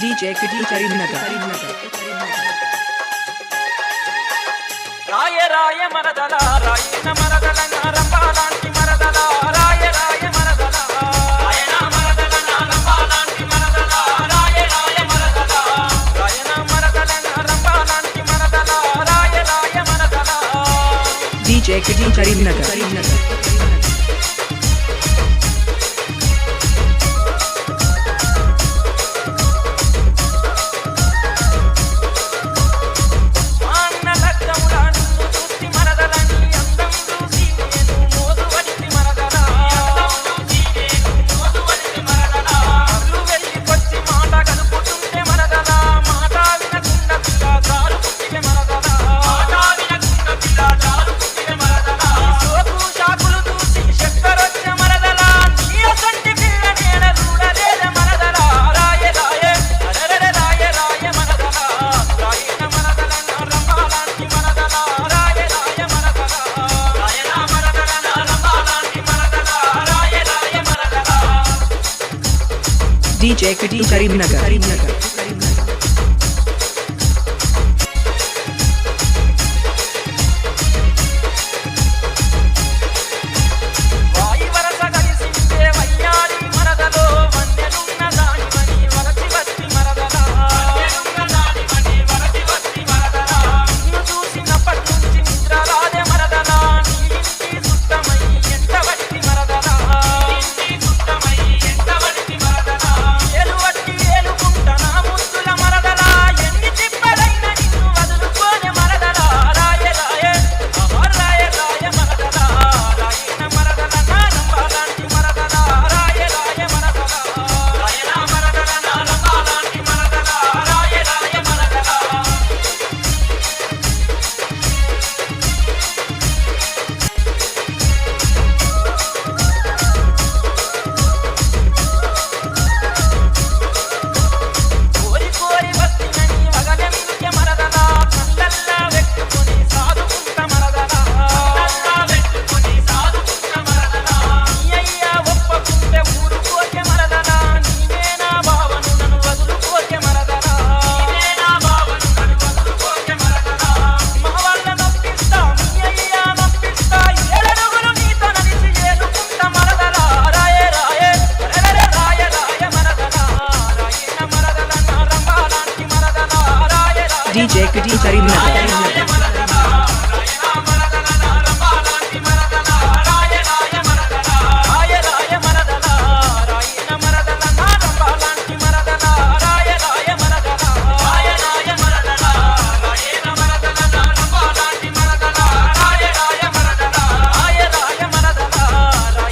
DJ Kadi Karimnagar. రాయ రాయ మరదల రాయన మరదల రంపాలాంటి మరదల రాయ రాయ మరదల రాయన మరదల రంపాలాంటి మరదల రాయ రాయ మరదల రాయన మరదల రంపాలాంటి మరదల రాయ రాయ మరదల DJ Kadi Karimnagar. DJ Kadi Karimnagar. DJ Kadi Karimnagar.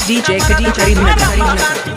DJ Kadi Karimnagar.